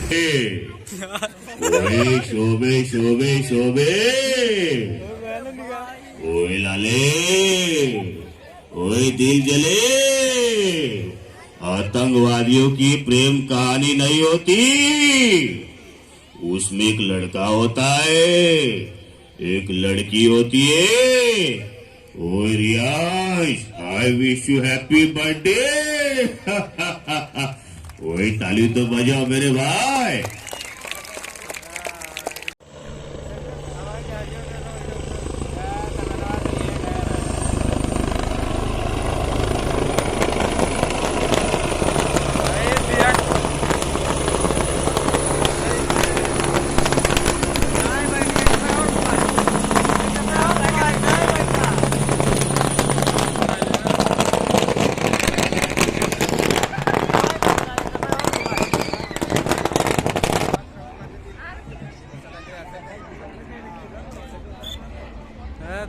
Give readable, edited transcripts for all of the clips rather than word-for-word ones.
ओए शोभे शोभे शोभे, ओए लाले, ओए दिल जले। आतंकवादियों की प्रेम कहानी नहीं होती, उसमें एक लड़का होता है, एक लड़की होती है। ओए रियाज, I wish you happy birthday. ओए ताली तो बजाओ मेरे भाई।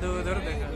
दूर देखा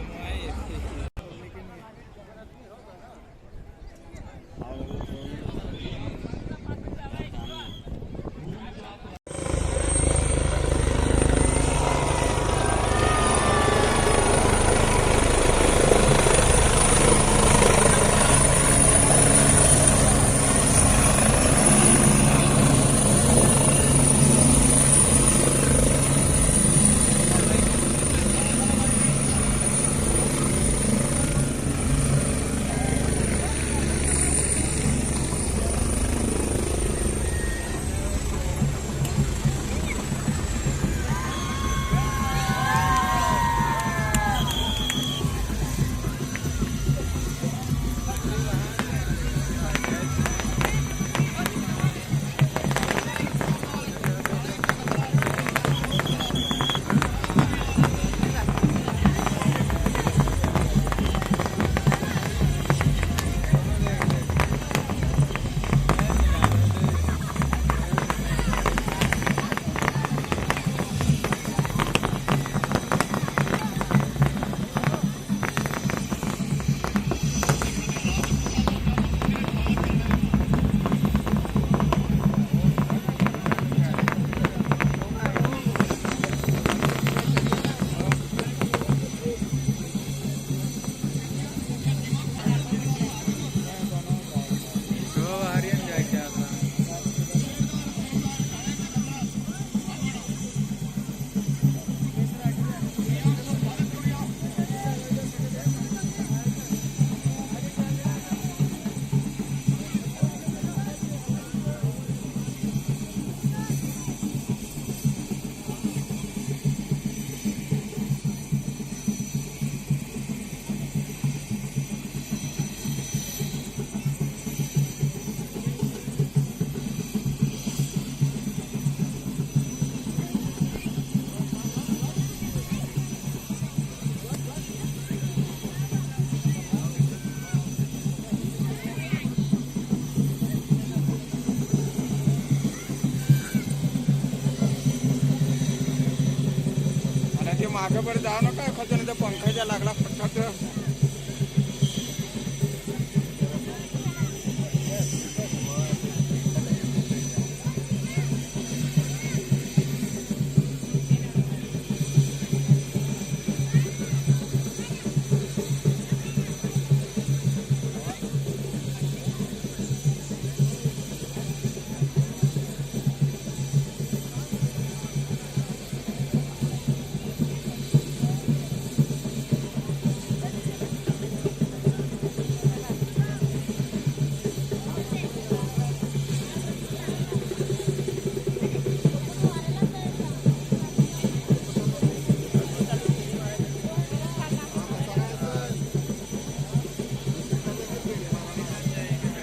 मागे बरं जाऊ नका एखाद्या पंखाच्या लागला फटफट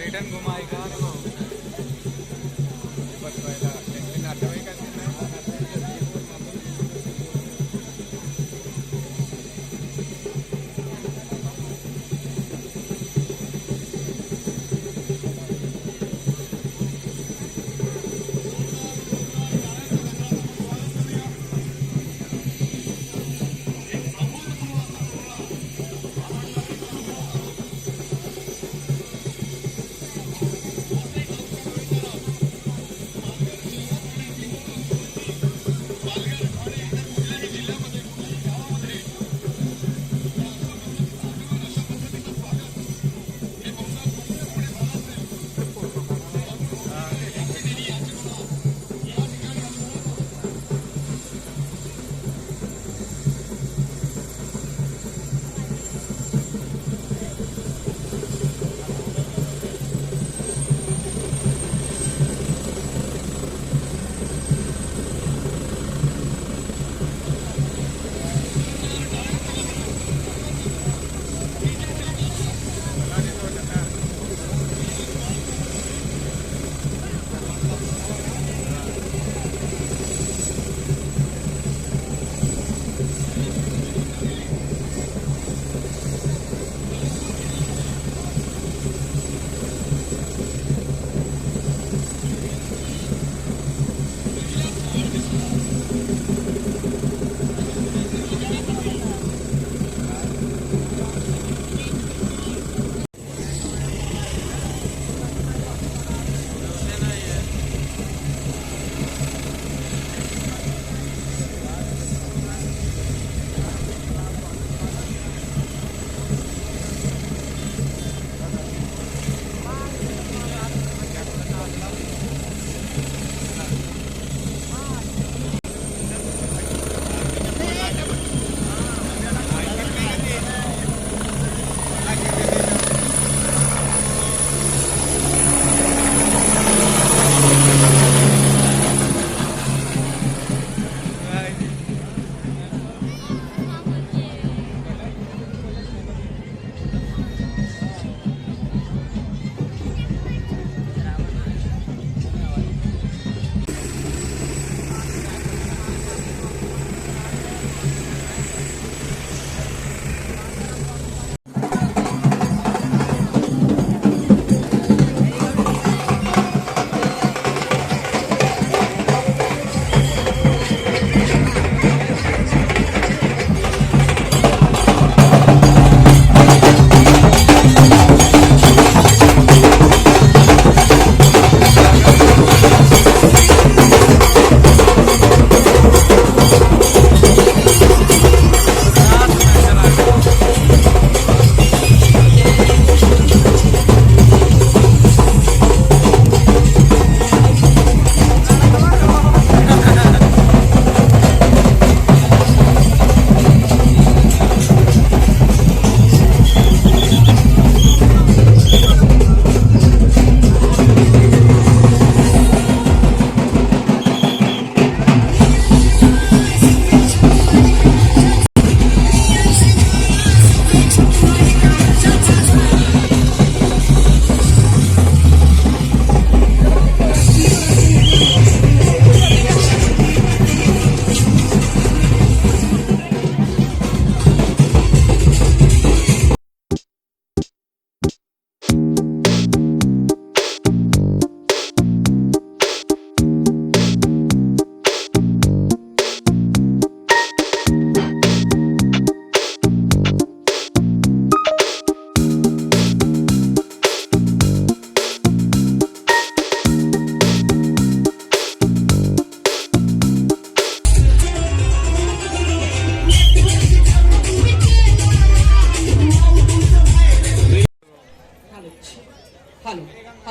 रिटर्न घुमाएगा बसवायला नातेवाईकांनी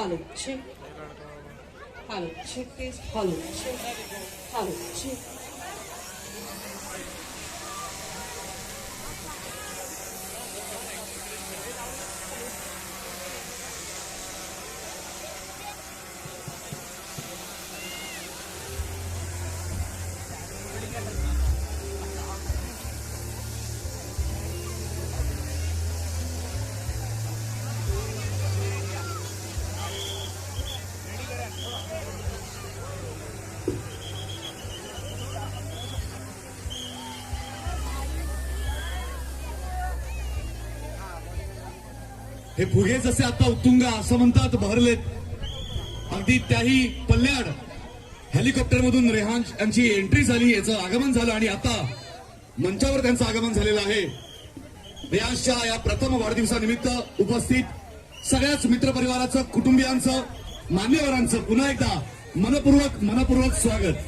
Hello, check. Hello, check this. Hello, check. Hello, check. हे फुगे जसे आता उत्तुंग असं म्हणतात बहरलेत, अगदी त्याही पल्ल्याड हेलिकॉप्टर मधून रेहांश यांची एंट्री झाली, याचं आगमन झालं आणि आता मंचावर त्यांचं आगमन झालेलं आहे. रेहांशच्या या प्रथम वाढदिवसानिमित्त उपस्थित सगळ्याच मित्रपरिवाराचं, कुटुंबियांचं, मान्यवरांचं पुन्हा एकदा मनपूर्वक स्वागत.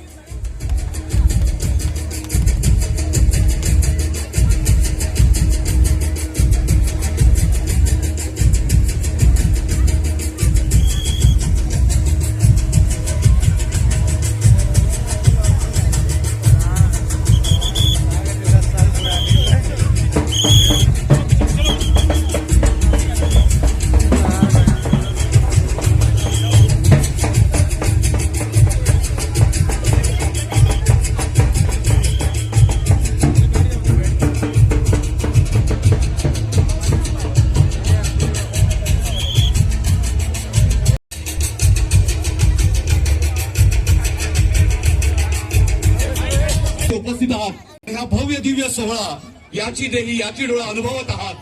उपस्थित आहात ह्या भव्य दिव्य सोहळा, याची देही याची डोळा अनुभवत आहात.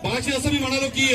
मगाशी असं मी म्हणालो की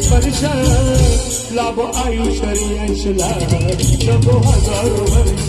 स्पर्श लाभ आयुष्य यशला जगो हजारो वर्ष.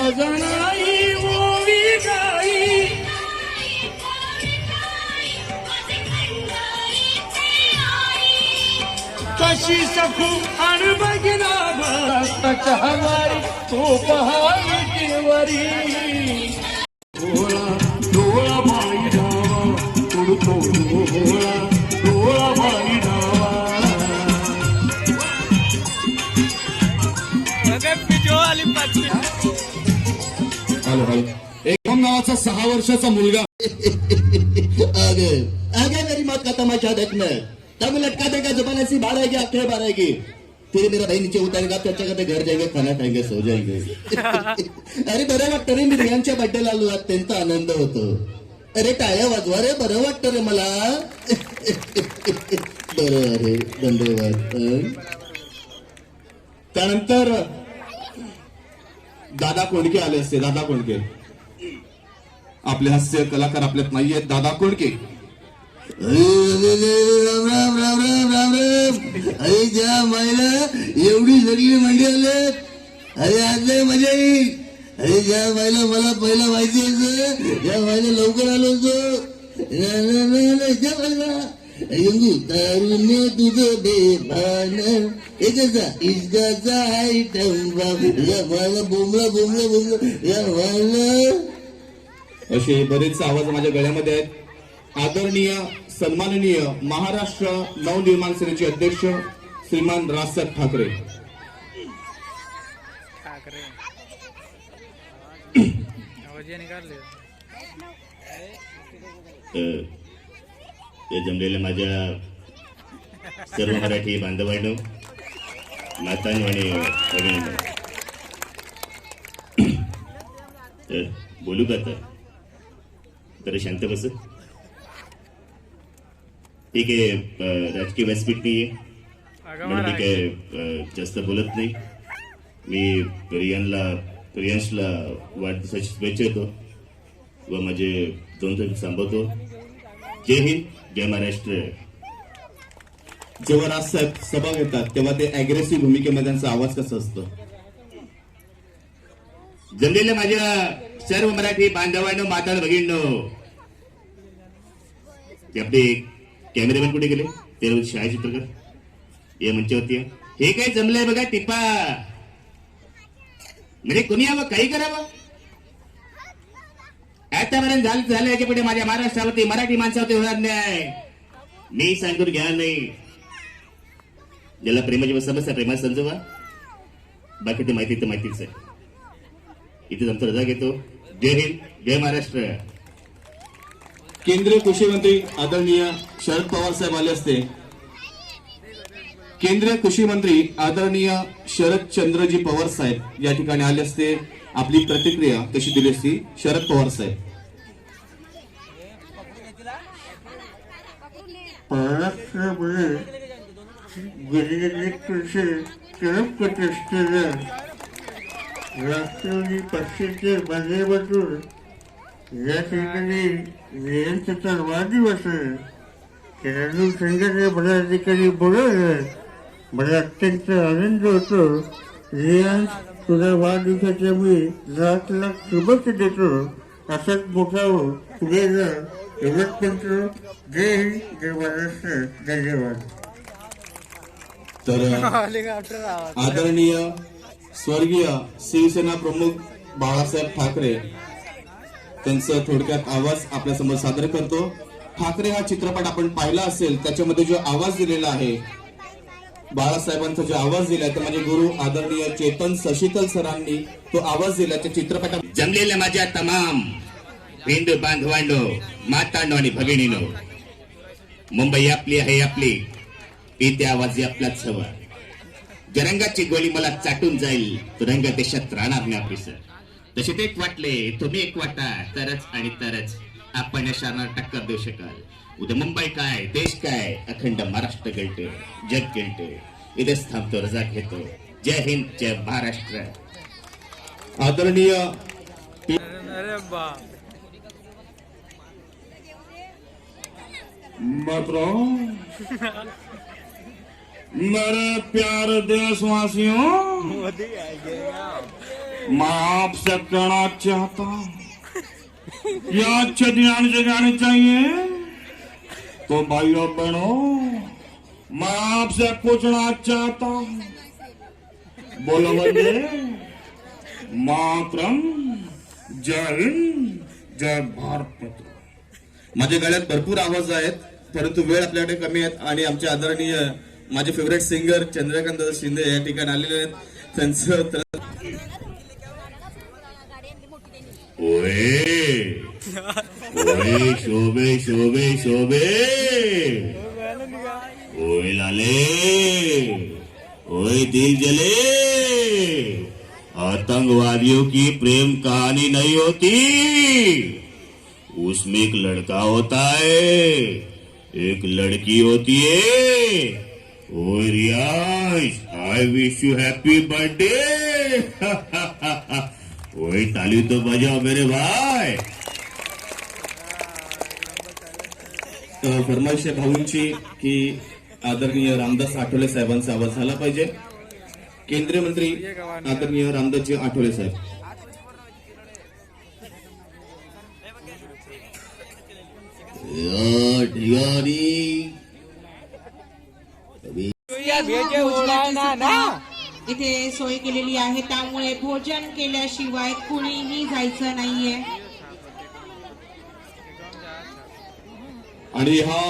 सजनाई ओवी गाई कशी सखू आणि बघिना भक्ताच्या हवारी तो पहावी केवरी डोळा डोळा माई डावा तुडतो डोळा डोळा माई डावा आली पाचवी हॅलो हॅलो एक ओम नावाचा 6 वर्षाचा मुलगा आगे आगे मेरी मौत का तमाशा देखना तब लटका देगा जुबान ऐसी बाहर आएगी आंखें बाहर आएगी फिर मेरा भाई नीचे उतारेगा चर्चा करते घर जाएंगे खाना खाएंगे सो जाएंगे अरे बरं वाटतं रे मी रियांच्या बड्डेला आलो अत्यंत आनंद होतो अरे टाळ्या वाजवा रे बरं वाटतं रे मला बरं अरे धन्यवाद त्यानंतर दादा कोंडके आले असते दादा कोंडके आपले हास्य कलाकार आपल्यात नाहीयेत दादा कोंडके राम राम राम राम राम राम अरे ज्या महिला एवढी सगळी मंडी आले अरे आज लय मजा येईल अरे ज्या महिला मला पहिला माहिती असं ज्या महिला लवकर आलो होतो ज्या महिला यंगू तारुण्य तुझं बेभान एकाचा इश्काचा आयटम मला बोंबला बोंबला बोंबला मला असे बरेच आवाज माझ्या गळ्यामध्ये आहेत आदरणीय सन्माननीय महाराष्ट्र नवनिर्माण सेनेचे अध्यक्ष श्रीमान राजसाहेब ठाकरे ठाकरे आवाज निघाले ते जमलेल्या माझ्या सर्व मराठी बांधवांनो मातांनो आणि भगिनींनो बोलू का तर शांत बस ठीक आहे राजकीय व्यासपीठ नाही आहे म्हणून मी काय जास्त बोलत नाही मी प्रियांशला वाढदिवसाची शुभेच्छा देतो व माझे 2 शब्द सांभाळतो जय हिंद जय महाराष्ट्र जेव्हा राजसाहेब सभा घेतात तेव्हा ते अग्रेसिव्ह भूमिकेमध्ये त्यांचा आवाज कसा असतो जमलेल्या माझ्या सर्व मराठी बांधवांनो माता भगिनींनो ते आपले कॅमेरामॅन कुठे गेले ते छायाचित्रकार या मंचावरती हे काय जमलंय बघा टिपा म्हणजे कोणी यावं काही करावं आतापर्यंत झालं याच्या पुढे माझ्या महाराष्ट्रावरती मराठी माणसावरती होणार नाही मी सांगून घ्या नाही ज्याला प्रेमाची समस्या प्रेमात समजवा बाकी ते माहिती तर माहितीच आहे इथेच आमचा रजा घेतो जय हिंद जय महाराष्ट्र केंद्रीय कृषी मंत्री आदरणीय शरद पवार साहेब आले असते केंद्रीय कृषी मंत्री आदरणीय शरद चंद्रजी पवार साहेब या ठिकाणी आले असते आपली प्रतिक्रिया कशी दिली असती शरद पवार साहेब महाराष्ट्रामध्ये गेलेले कृषी करप करत असलेल्या राष्ट्रवादी पक्षाचे माध्यमातून या ठिकाणी रियांचा वाढदिवस आहे त्यानंतर संघाचे पदाधिकारी बोलवले मला अत्यंत आनंद होतो रियांश तुझ्या वाढदिवसाच्या मी लाख लाख शुभेच्छा देतो असाच मोठा हो पुढे जा एवढंच म्हणतो जय हिंद जय महाराष्ट्र धन्यवाद तर आदरणीय स्वर्गीय शिवसेना प्रमुख बाळासाहेब ठाकरे त्यांचं थोडक्यात आवाज आपल्यासमोर सादर करतो ठाकरे हा चित्रपट आपण पाहिला असेल त्याच्यामध्ये जो आवाज दिलेला आहे बाळासाहेबांचा जो आवाज दिलाय तर माझे गुरु आदरणीय चेतन सशीतल सरांनी तो आवाज दिला त्या चित्रपटात जमलेल्या माझ्या तमाम हिंदू बांधवांनो मातांनो आणि भगिनीनो मुंबई आपली आहे आपली इथे आवाज आपलाच हवा जरंगाची गोळी मला चाटून जाईल तो रंग देशात राहणार नाही आपली सर तसे ते एक वाटले तुम्ही एक वाटा तरच आणि तरच आपण या शहराला टक्कर देऊ शकाल उद्या मुंबई काय देश काय अखंड महाराष्ट्र गळते जग गळते इथेच थांबतो रजा घेतो जय हिंद जय महाराष्ट्र आदरणीय अरे बाप मेरे प्यारे देशवासियों मैं आपसे कहना चाहता हूं ये अच्छे ध्यान से गाने चाहिए। तो भाइयों बहनों, मैं आपसे पूछना चाहता हूं, बोलो वंदे मातरम, जय हिंद, जय भारत। माझ्या गळ्यात भरपूर आवाज आहेत, परंतु वेळ आपल्याकडे कमी आहेत आणि आमचे आदरणीय माझे फेवरेट सिंगर चंद्रकांत शिंदे या ठिकाणी आलेले आहेत. त्यांचं ओए ओए शोभे शोभे शोभे, ओए लाले, ओए दिल जले। आतंकवादियों की प्रेम कहानी नहीं होती, उसमें एक लड़का होता है, एक लड़की होती है। ओए रियाज, I wish you happy birthday. ओए ताली तो बजाओ मेरे भाई। फरमाईश आहे भाऊंची की आदरणीय रामदास आठवले साहेबांचा आवाज झाला पाहिजे. केंद्रीय मंत्री आदरणीय रामदासजी आठवले साहेब. या ठिकाणी इथे सोय केलेली आहे, त्यामुळे भोजन केल्याशिवाय कुणीही जायचं नाहीये. आणि हा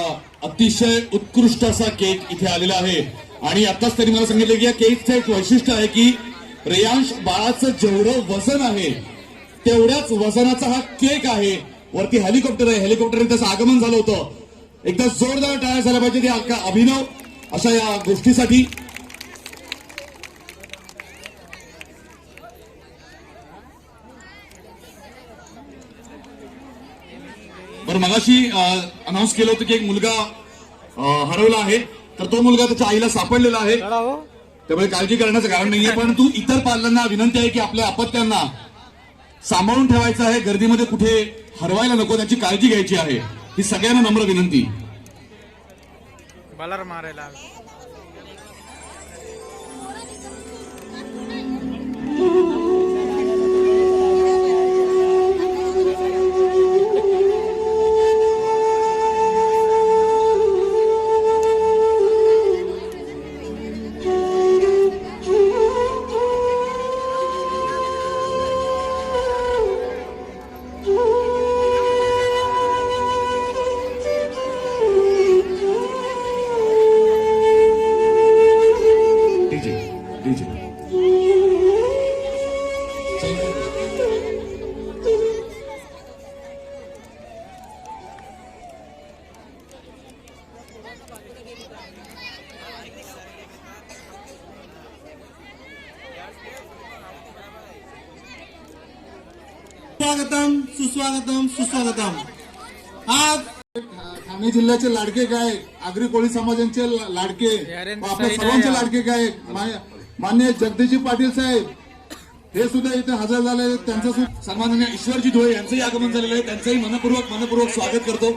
अतिशय उत्कृष्ट असा केक इथे आलेला आहे. आणि आताच त्यांनी मला सांगितलं की या केकचं एक वैशिष्ट्य आहे की रेयांश बाळाचं जेवढं वजन आहे तेवढ्याच वजनाचा हा केक आहे. वरती हेलिकॉप्टर आहे, हेलिकॉप्टरने त्याचं आगमन झालं होतं. एकदा जोरदार टाळ्या झाल्या पाहिजे ते अभिनव अशा या गोष्टीसाठी. बरं, मगाशी अनाऊन्स केलं होतं की एक मुलगा हरवला आहे, तर तो मुलगा त्याच्या आईला सापडलेला आहे, त्यामुळे काळजी करण्याचं कारण नाहीये. परंतु इतर पालकांना विनंती आहे की आपल्या अपत्यांना सांभाळून ठेवायचं आहे, गर्दीमध्ये कुठे हरवायला नको, त्याची काळजी घ्यायची आहे. ही सगळ्यांना नम्र विनंती. बलर मारेला स्वागतम सुस्वागतम सुस्वागतम. आज ठाणे जिल्ह्याचे लाडके गायक, आगरी कोळी समाजांचे लाडके, आपल्या सर्वांचे लाडके गायक मान्य जगदीशजी पाटील साहेब हे सुद्धा इथे हजर झाले. त्यांचं सुद्धा सन्माननीय ईश्वरजी धुळे यांचंही आगमन झालेलं आहे. त्यांचंही मनपूर्वक स्वागत करतो.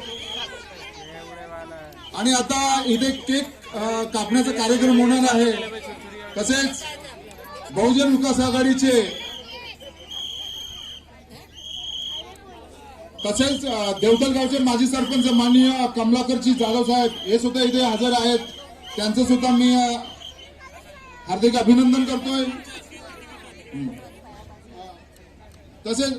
आणि आता इथे केक कापण्याचा कार्यक्रम होणार आहे. तसेच बहुजन विकास आघाडीचे तसेच देवदलगावचे माजी सरपंच माननीय कमलाकरजी जाधव साहेब हे सुद्धा इथे हजर आहेत. त्यांचं सुद्धा मी हार्दिक अभिनंदन करतोय. तसेच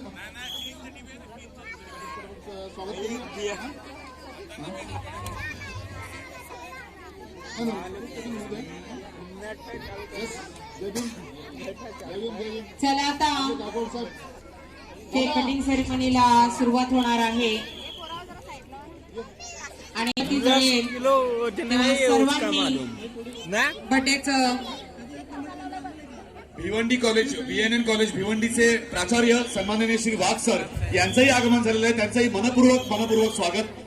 चला आता केक कटिंग सेरेमनीला सुरुवात होणार आहे आणि ती जळेल तेव्हा सर्वांनी बर्थडेचं भिवंडी कॉलेज बीएनएन कॉलेज भिवंडीचे प्राचार्य सन्माननीय श्री वाघ सर यांचंही आगमन झालेलं आहे. त्यांचंही मनपूर्वक स्वागत.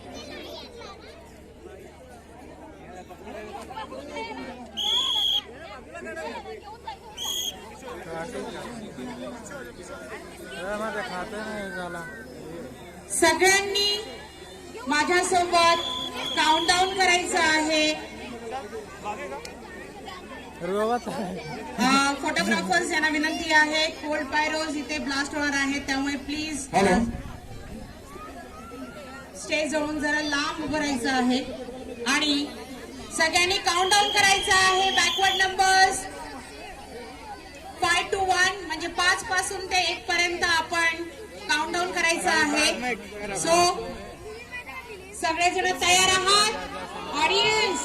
माझ्या खातं नाही झाला. सगळ्यांनी माझ्यासोबत काउंटडाऊन करायचं आहे. फोटोग्राफर्स यांना विनंती आहे, कोल्ड पायरोज इथे ब्लास्ट होणार आहे, त्यामुळे प्लीज हॅलो स्टेज जवळून जरा लांब उभं राहायचं आहे आणि सगळ्यांनी काउंटडाऊन करायचं आहे. बॅकवर्ड नंबर्स 5 to 1 म्हणजे 5 पासून ते 1 पर्यंत आपण काउंटडाऊन करायचं आहे. सो सगळेजण तयार आहात? ऑडियन्स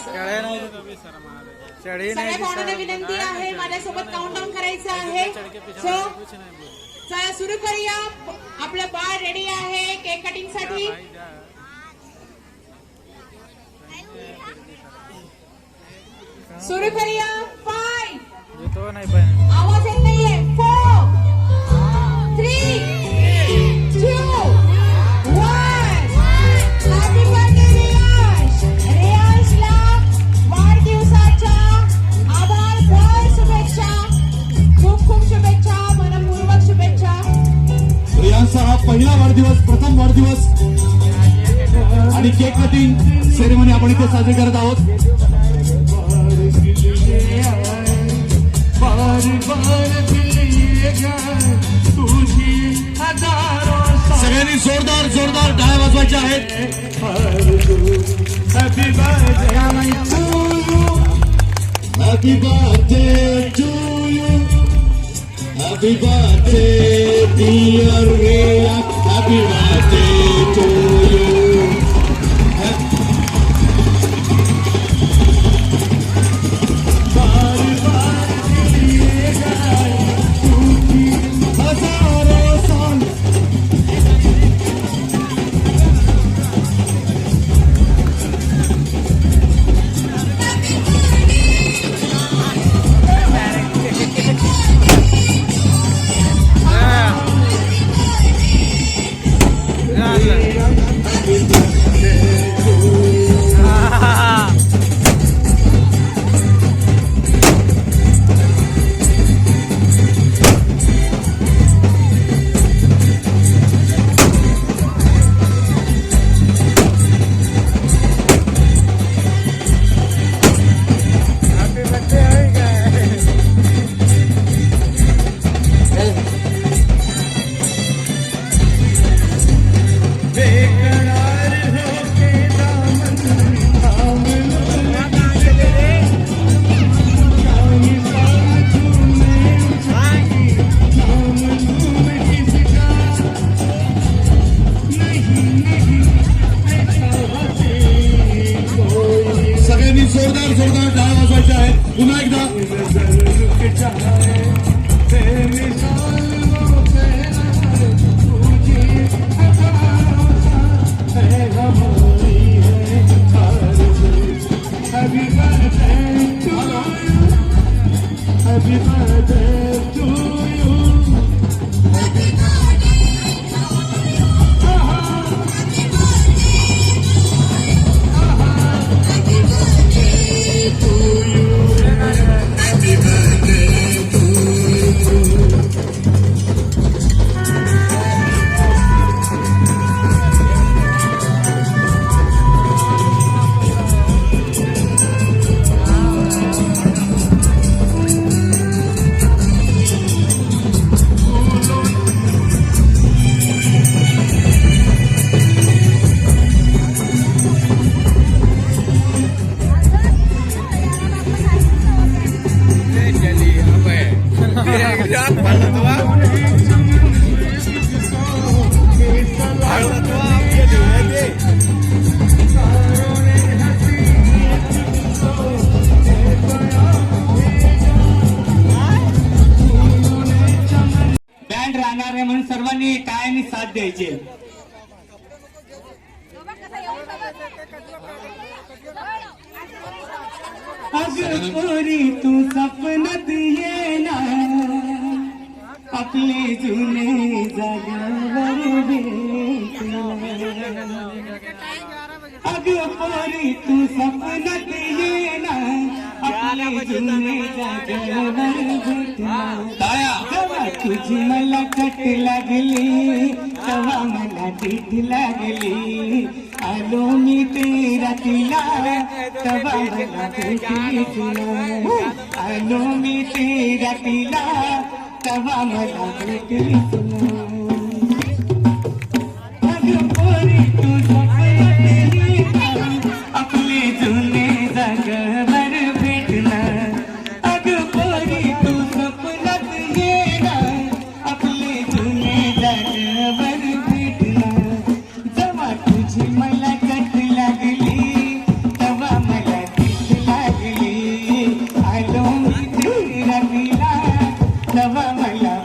सगळ्या पाहुण्यांना विनंती आहे, माझ्यासोबत काउंटडाऊन करायचं आहे. सो चला सुरू करूया. आपलं बाळ रेडी आहे केक कटिंग साठी. सुरू करूया. 5 आवाज येत नाहीये. 4 3 2 1. Happy birthday Riyansh. रियांशला वाढदिवसाच्या आभारभर शुभेच्छा. खूप खूप शुभेच्छा, मनपूर्वक शुभेच्छा. रियांशचा हा पहिला वाढदिवस, प्रथम वाढदिवस आणि केक कटिंग सेरेमनी आपण इथे साजरी करत आहोत. सगळ्यांनी जोरदार जोरदार टाळ्या वाजवायच्या आहेत. Happy birthday to you, happy birthday dear Riya, happy birthday to you. जोरदार जोरदार टाळ्या वाजवायच्या आहेत. पुन्हा एकदा बँड राहणार आहे म्हणून सर्वांनी टाळ्यांनी साथ द्यायची. अगं पोरी तू सपनात ये ना, आपले जुने जागेवर भेटला. अगं पोरी तू सपनात ये ना, आपले जुने जागेवर भेटला. तेव्हा तुझी मला कट लागली, तेव्हा मला भीती लागली. आलो मी तेरा तिला तवा मला भेटलीच ना आलो मी तेरा तिला तवा मला भेटलीच ना अगं पोरी तू स्वप्नात ये आपले जुने जागेवर भेटणार अगं पोरी तू स्वप्नात ये आपले जुने जागेवर भेटणार जेव्हा तुझी मला कट लागली तेव्हा मला तीच लागली आलो मी तेरा तिला तेव्हा मला